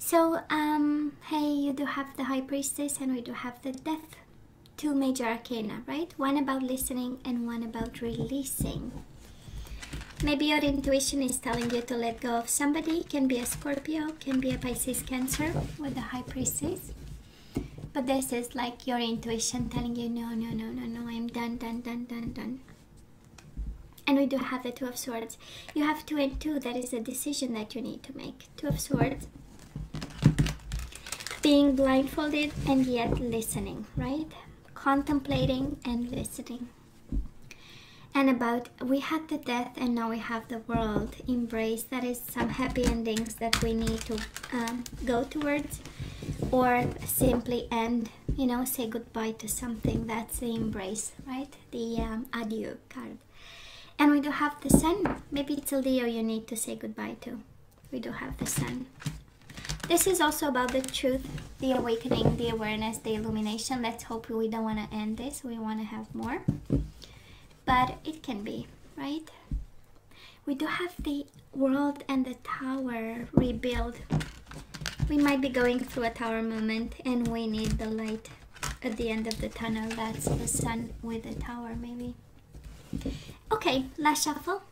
So, hey, you do have the High Priestess and we do have the Death. Two major arcana, right? One about listening and one about releasing. Maybe your intuition is telling you to let go of somebody. Can be a Scorpio, can be a Pisces, Cancer with the High Priestess. But this is like your intuition telling you, no, no, no, no, no, I'm done, done, done, done, done. And we do have the Two of Swords. You have 2 and 2. That is a decision that you need to make. 2 of Swords. Being blindfolded and yet listening, right? Contemplating and listening. And about, we had the Death and now we have the World. Embrace. That is some happy endings that we need to go towards. Or simply end, you know, say goodbye to something. That's the Embrace, right? The Adieu card. And we do have the Sun. Maybe it's a Leo you need to say goodbye to. We do have the Sun. This is also about the truth, the awakening, the awareness, the illumination. Let's hope we don't want to end this. We want to have more. But it can be, right? We do have the World and the Tower rebuild. We might be going through a Tower moment and we need the light at the end of the tunnel. That's the Sun with the Tower, maybe. Okay, last shuffle.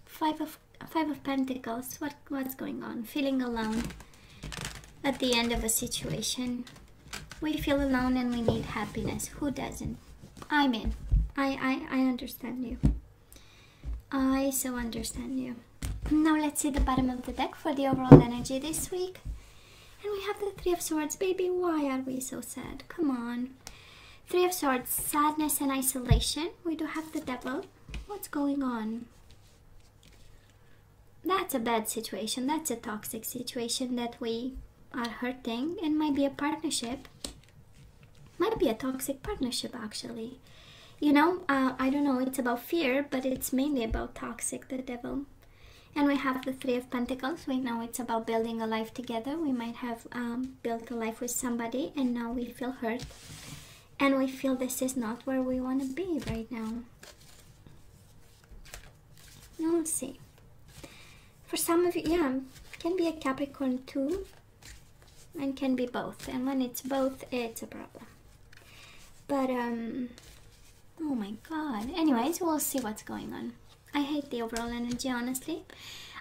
Five of Pentacles. What's going on? Feeling alone at the end of a situation. We feel alone and we need happiness. Who doesn't? I'm in. I understand you. I so understand you. Now let's see the bottom of the deck for the overall energy this week. And we have the Three of Swords. Baby, why are we so sad? Come on. Three of Swords, sadness and isolation. We do have the Devil. What's going on? That's a bad situation. That's a toxic situation that we are hurting. And might be a partnership. Might be a toxic partnership, actually. You know, I don't know. It's about fear, but it's mainly about toxic, the Devil. And we have the Three of Pentacles. We know it's about building a life together. We might have built a life with somebody and now we feel hurt. And we feel this is not where we want to be right now. We'll see. For some of you, yeah, can be a Capricorn too. And can be both. And when it's both, it's a problem. But, oh my God. Anyways, we'll see what's going on. I hate the overall energy, honestly.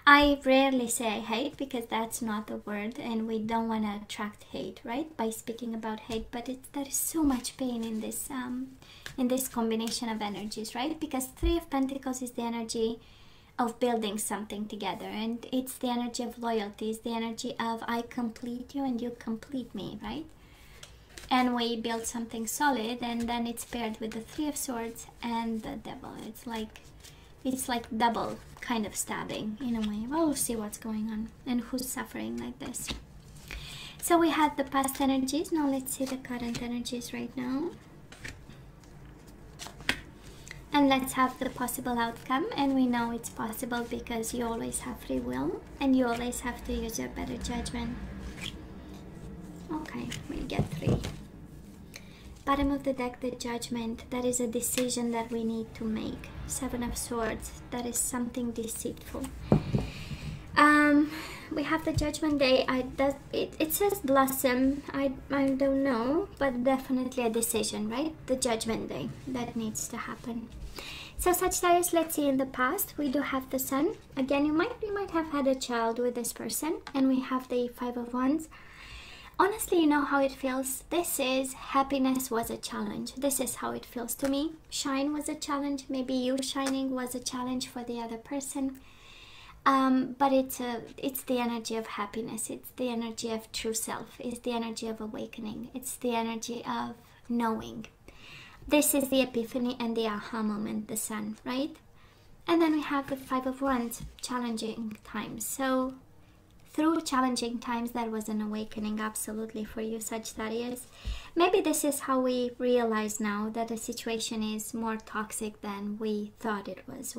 I rarely say I hate because that's not the word and we don't want to attract hate, right? By speaking about hate, but there is so much pain in this combination of energies, right? Because Three of Pentacles is the energy of building something together and it's the energy of loyalty, it's the energy of I complete you and you complete me, right? And we build something solid and then it's paired with the Three of Swords and the Devil. It's like double kind of stabbing in a way. Well, we'll see what's going on and who's suffering like this. So we had the past energies. Now let's see the current energies right now. And let's have the possible outcome. And we know it's possible because you always have free will and you always have to use your better judgment. Okay, we get 3. Bottom of the deck, the Judgment. That is a decision that we need to make. 7 of Swords. That is something deceitful. We have the Judgment Day. It says blossom. I don't know, but definitely a decision, right? The Judgment Day that needs to happen. So Sagittarius, let's see in the past. We do have the Sun. Again, you might have had a child with this person, and we have the 5 of Wands. Honestly, you know how it feels. This is happiness was a challenge. This is how it feels to me. Shine was a challenge. Maybe you shining was a challenge for the other person. But it's the energy of happiness. It's the energy of true self. It's the energy of awakening. It's the energy of knowing. This is the epiphany and the aha moment, the Sun, right? And then we have the 5 of Wands, challenging times. So through challenging times, there was an awakening absolutely for you, Sagittarius. Maybe this is how we realize now that the situation is more toxic than we thought it was.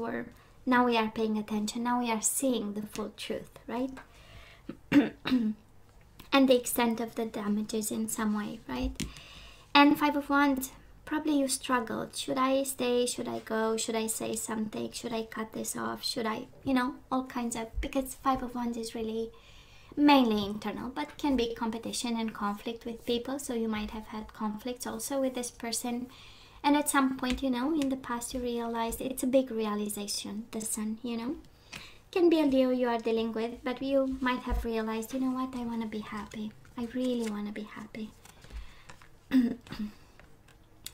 Now we are paying attention. Now we are seeing the full truth, right? And the extent of the damages in some way, right? And 5 of Wands, probably you struggled. Should I stay? Should I go? Should I say something? Should I cut this off? Should I, you know, all kinds of, because 5 of Wands is really mainly internal, but can be competition and conflict with people. So you might have had conflicts also with this person, and at some point, you know, in the past you realized, it's a big realization, the sun, you know. Can be a Leo you are dealing with, but you might have realized, you know what, I want to be happy. I really want to be happy.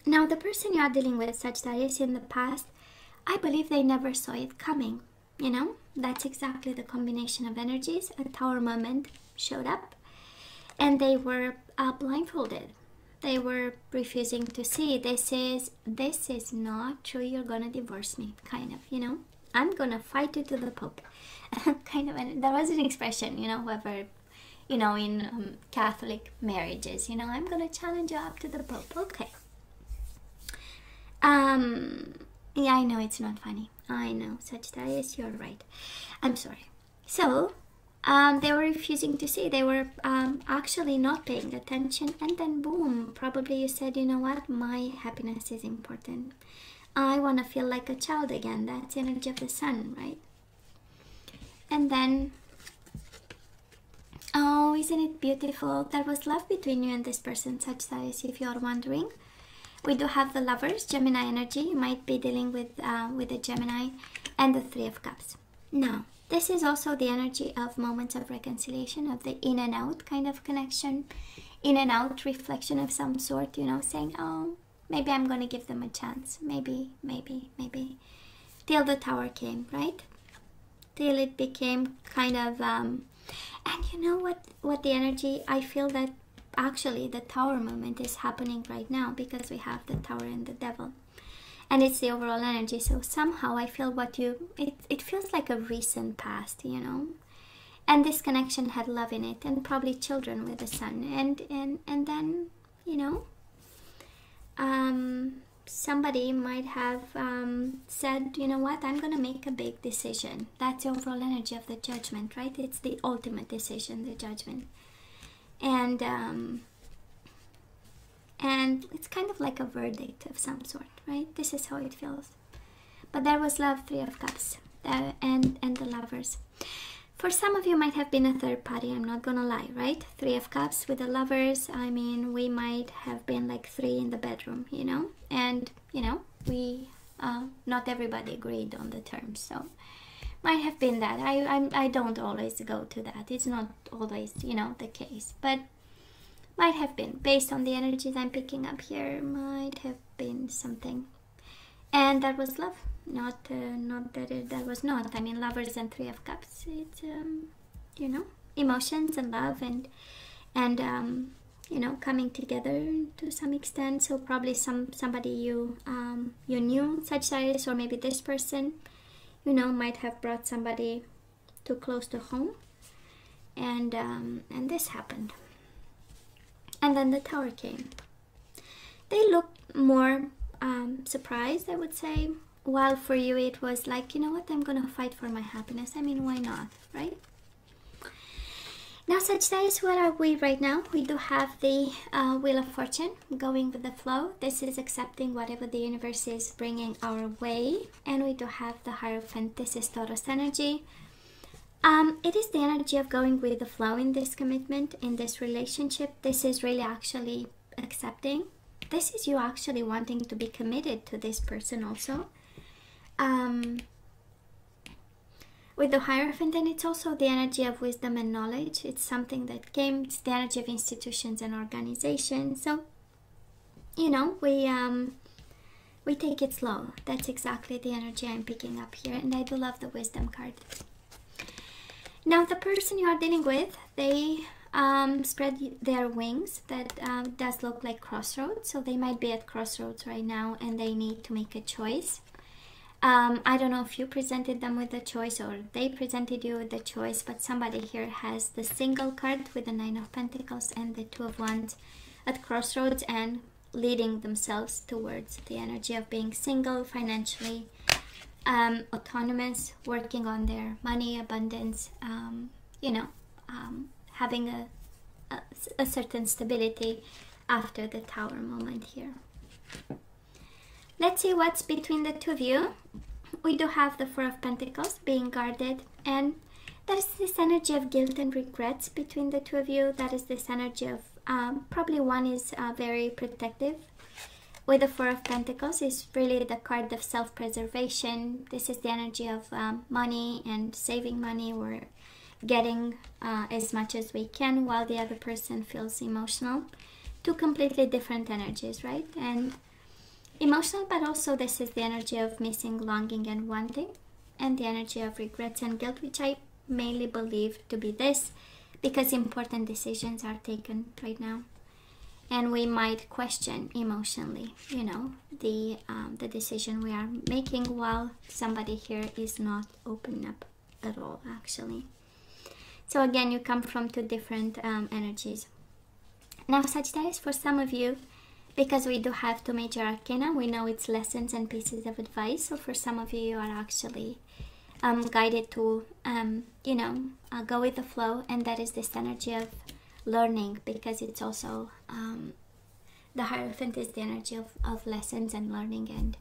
Now, the person you are dealing with, Sagittarius, in the past, I believe they never saw it coming. You know, that's exactly the combination of energies. A Tower moment showed up, and they were blindfolded. They were refusing to see. This is not true. You're gonna divorce me, kind of. You know, I'm gonna fight you to the Pope, kind of. And that was an expression, you know, whoever, you know, in Catholic marriages, you know, I'm gonna challenge you up to the Pope. Okay. Yeah, I know it's not funny. I know, Sagittarius, you're right. I'm sorry. So, they were refusing to see. They were actually not paying attention. And then, boom, probably you said, you know what? My happiness is important. I want to feel like a child again. That's energy of the sun, right? And then, oh, isn't it beautiful? There was love between you and this person, Sagittarius, if you're wondering. We do have the Lovers, Gemini energy. You might be dealing with a Gemini, and the Three of Cups. Now, this is also the energy of moments of reconciliation, of the in and out kind of connection, in and out reflection of some sort, you know, saying, oh, maybe I'm going to give them a chance. Maybe. Till the Tower came, right? Till it became kind of, and you know what the energy, I feel that actually the Tower moment is happening right now, because we have the Tower and the Devil, and it's the overall energy. So somehow I feel it feels like a recent past, you know, and this connection had love in it, and probably children with the sun, and then, you know, somebody might have said, you know what, I'm gonna make a big decision. That's the overall energy of the Judgment, right? It's the ultimate decision, the Judgment. And it's kind of like a verdict of some sort, right? This is how it feels. But there was love, Three of Cups, and the Lovers. For some of you might have been a third party, I'm not gonna lie, right? Three of Cups with the Lovers, I mean, we might have been like three in the bedroom, you know? And, you know, we, not everybody agreed on the terms, so might have been that. I don't always go to that. It's not always, you know, the case. But might have been. Based on the energies I'm picking up here, might have been something. And that was love. Not that that was not. I mean, Lovers and Three of Cups. It's, you know, emotions and love and you know, coming together to some extent. So probably somebody you knew, Sagittarius, or maybe this person, you know, might have brought somebody too close to home, and this happened. And then the Tower came. They looked more surprised, I would say, while for you it was like, you know what, I'm gonna fight for my happiness. I mean, why not, right? Now, Sagittarius, where are we right now? We do have the Wheel of Fortune, going with the flow. This is accepting whatever the universe is bringing our way. And we do have the Hierophant. This is Taurus energy. It is the energy of going with the flow in this commitment, in this relationship. This is really actually accepting. This is you actually wanting to be committed to this person also. With the Hierophant, and it's also the energy of wisdom and knowledge. It's something that came, it's the energy of institutions and organizations. So, you know, we take it slow. That's exactly the energy I'm picking up here, and I do love the Wisdom card. Now, the person you are dealing with, they spread their wings. That does look like crossroads. So they might be at crossroads right now, and they need to make a choice. I don't know if you presented them with a choice or they presented you with a choice, but somebody here has the Single card with the Nine of Pentacles and the Two of Wands at crossroads and leading themselves towards the energy of being single, financially autonomous, working on their money, abundance, you know, having a certain stability after the Tower moment here. Let's see what's between the two of you. We do have the Four of Pentacles being guarded, and That is this energy of guilt and regrets between the two of you. That is this energy of probably one is very protective. With the Four of Pentacles is really the card of self-preservation. This is the energy of money and saving money. We're getting as much as we can while the other person feels emotional. Two completely different energies, right? And emotional, but also this is the energy of missing, longing, and wanting. And the energy of regrets and guilt, which I mainly believe to be this, because important decisions are taken right now. And we might question emotionally, you know, the decision we are making, while somebody here is not open up at all, actually. So again, you come from two different energies. Now, Sagittarius, for some of you, because we do have two major arcana, we know it's lessons and pieces of advice. So for some of you, you are actually guided to, you know, go with the flow. And that is this energy of learning, because it's also the Hierophant is the energy of lessons and learning,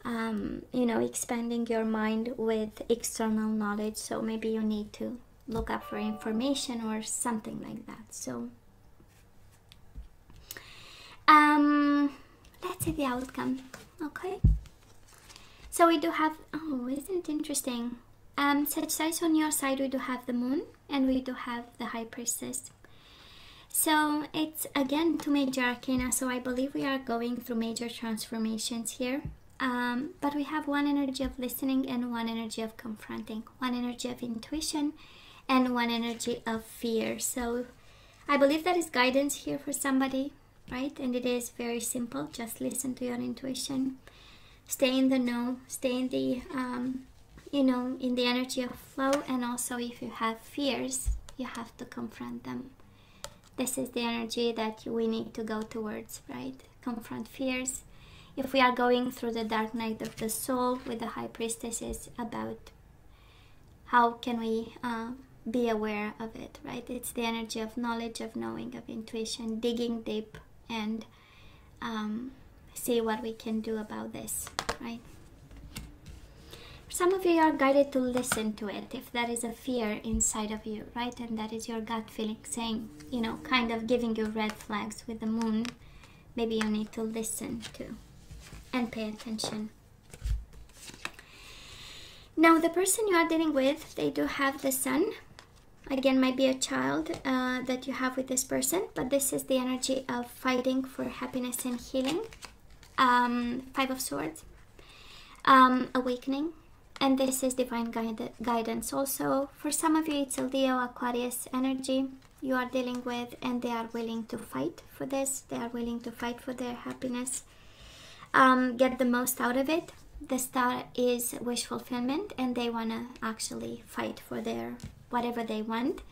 and you know, expanding your mind with external knowledge. So maybe you need to look up for information or something like that. So let's see the outcome. Okay, so we do have, oh, isn't it interesting, Sagittarius, on your side we do have the Moon and we do have the High Priestess. So it's again two major arcana, so I believe we are going through major transformations here. But we have one energy of listening and one energy of confronting, one energy of intuition and one energy of fear. So I believe that is guidance here for somebody, right? And it is very simple. Just listen to your intuition. Stay in the know, stay in the, you know, in the energy of flow. And also if you have fears, you have to confront them. This is the energy that we need to go towards, right? Confront fears. If we are going through the dark night of the soul with the High Priestess, is about how can we be aware of it, right? It's the energy of knowledge, of knowing, of intuition, digging deep, and see what we can do about this, right? Some of you are guided to listen to it if there is a fear inside of you, right? And that is your gut feeling saying, you know, kind of giving you red flags with the Moon. Maybe you need to listen to and pay attention. Now, the person you are dealing with, they do have the Sun. Again, might be a child that you have with this person, but this is the energy of fighting for happiness and healing. Five of Swords, awakening. And this is divine guidance also. For some of you, it's a Leo, Aquarius energy you are dealing with, and they are willing to fight for this. They are willing to fight for their happiness, get the most out of it. The Star is wish fulfillment, and they want to actually fight for their whatever they want.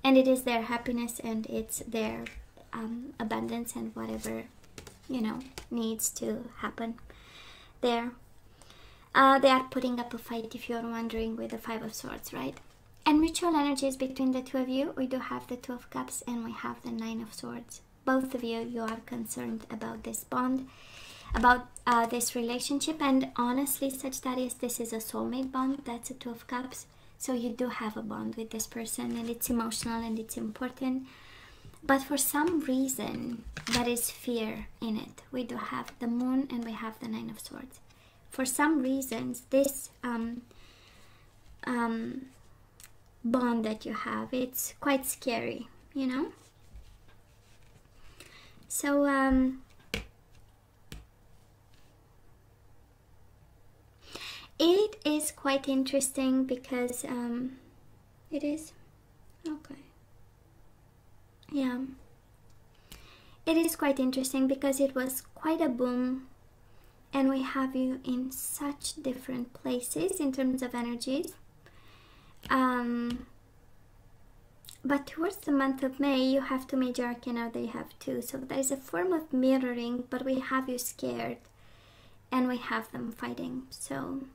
And it is their happiness, and it's their abundance, and whatever, you know, needs to happen there. They are putting up a fight, if you're wondering, with the Five of Swords, right? And mutual energies between the two of you, we do have the Two of Cups and we have the Nine of Swords. Both of you, you are concerned about this bond, about this relationship. And honestly, Sagittarius, this is a soulmate bond. That's a Two of Cups. So you do have a bond with this person, and it's emotional and it's important. But for some reason, there is fear in it. We do have the Moon and we have the Nine of Swords. For some reasons, this bond that you have, it's quite scary, you know? So, it is quite interesting because, it is, okay, yeah. It is quite interesting because it was quite a boom. And we have you in such different places in terms of energies. But towards the month of May, you have two major arcana, they have two. So there is a form of mirroring, but we have you scared. And we have them fighting. So,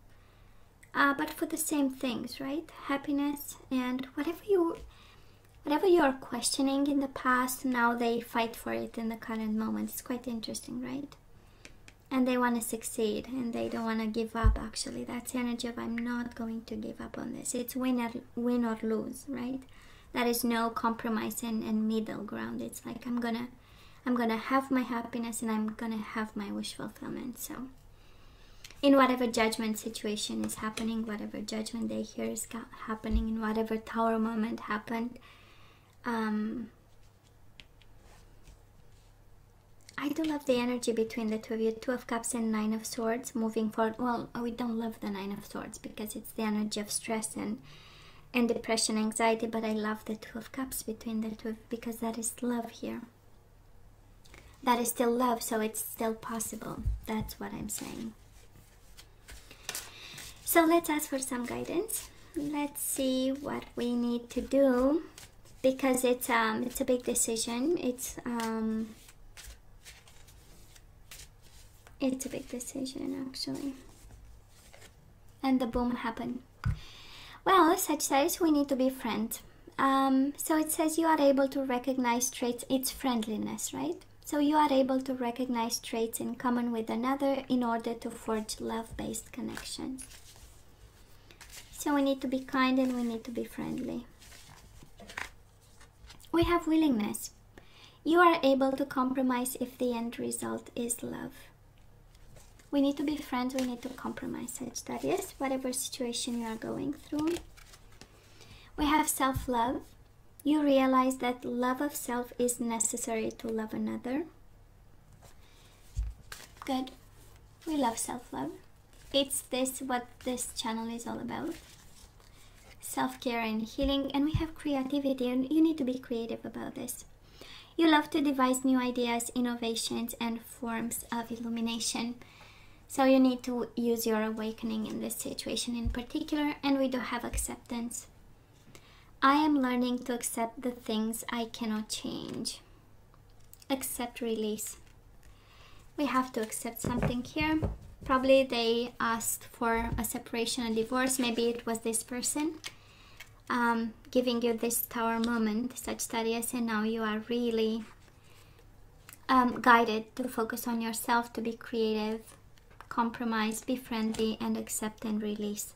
but for the same things, right? Happiness and whatever you are questioning in the past, now they fight for it in the current moment. It's quite interesting, right? and they want to succeed, and they don't want to give up. Actually, that's the energy of I'm not going to give up on this. It's win or lose, right? There is no compromise and middle ground. It's like I'm gonna have my happiness, and I'm gonna have my wish fulfillment. So in whatever judgment situation is happening, whatever judgment day here is happening, in whatever Tower moment happened, I do love the energy between the two of you. Two of Cups and Nine of Swords moving forward. Well, we don't love the Nine of Swords because it's the energy of stress and depression, anxiety, but I love the Two of Cups between the two because that is love here. That is still love, so it's still possible. That's what I'm saying. So let's ask for some guidance. Let's see what we need to do, because it's a big decision. It's a big decision, actually. And the boom happened. Well, Sagittarius, we need to be friends. So it says you are able to recognize traits. It's friendliness, right? So you are able to recognize traits in common with another in order to forge love-based connections. So we need to be kind and we need to be friendly. We have willingness. You are able to compromise if the end result is love. We need to be friends, we need to compromise, Sagittarius, whatever situation you are going through. We have self-love. You realize that love of self is necessary to love another. Good. We love self-love. It's what this channel is all about. Self-care and healing. And we have creativity, and you need to be creative about this. You love to devise new ideas, innovations, and forms of illumination. So you need to use your awakening in this situation in particular. And we do have acceptance. I am learning to accept the things I cannot change. Accept, release. We have to accept something here. Probably they asked for a separation, a divorce. Maybe it was this person giving you this Tower moment, Sagittarius, and now you are really guided to focus on yourself, to be creative, compromise, be friendly, and accept and release.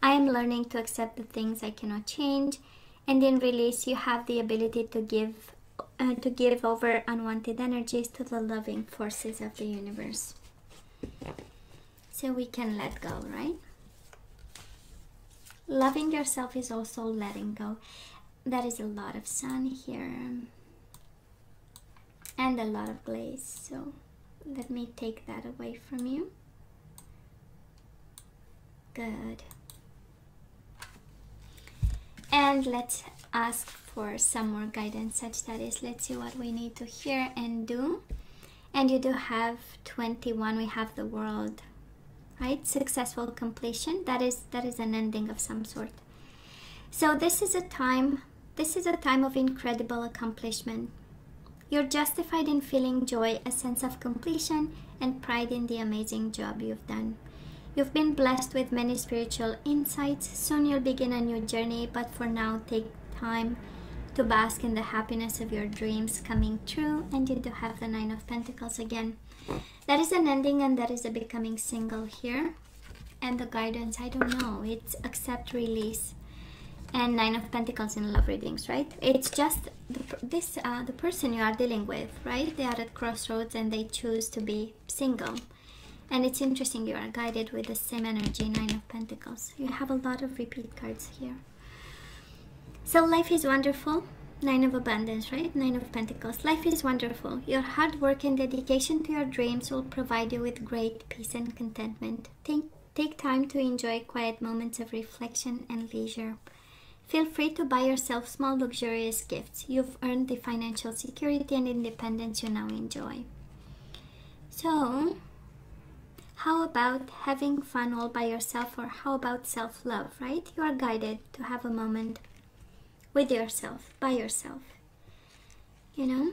I am learning to accept the things I cannot change, and in release you have the ability to give over unwanted energies to the loving forces of the universe. So we can let go, right? Loving yourself is also letting go. That is a lot of sun here and a lot of glaze, so let me take that away from you. Good. And let's ask for some more guidance, Sagittarius. Let's see what we need to hear and do. And you do have 21. We have the World, right? Successful completion. That is an ending of some sort. So this is a time of incredible accomplishment. You're justified in feeling joy, a sense of completion, and pride in the amazing job you've done. You've been blessed with many spiritual insights. Soon you'll begin a new journey, but for now, take time to bask in the happiness of your dreams coming true. And you do have the Nine of Pentacles again. That is an ending, and that is a becoming single here. And the guidance, I don't know, it's accept, release, and Nine of Pentacles in love readings, right? It's just the person you are dealing with, right? They are at crossroads and they choose to be single. And it's interesting, you are guided with the same energy, Nine of Pentacles. You have a lot of repeat cards here. So life is wonderful. Nine of Abundance, right? Nine of Pentacles. Life is wonderful. Your hard work and dedication to your dreams will provide you with great peace and contentment. Take time to enjoy quiet moments of reflection and leisure. Feel free to buy yourself small luxurious gifts. You've earned the financial security and independence you now enjoy. So how about having fun all by yourself, or how about self-love, right? You are guided to have a moment with yourself, by yourself, you know?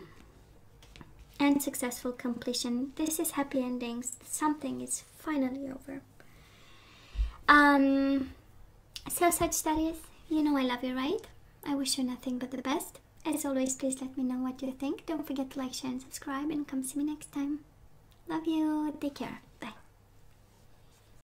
And successful completion. This is happy endings. Something is finally over. So Sagittarius, you know I love you, right? I wish you nothing but the best. As always, please let me know what you think. Don't forget to like, share, and subscribe, and come see me next time. Love you. Take care.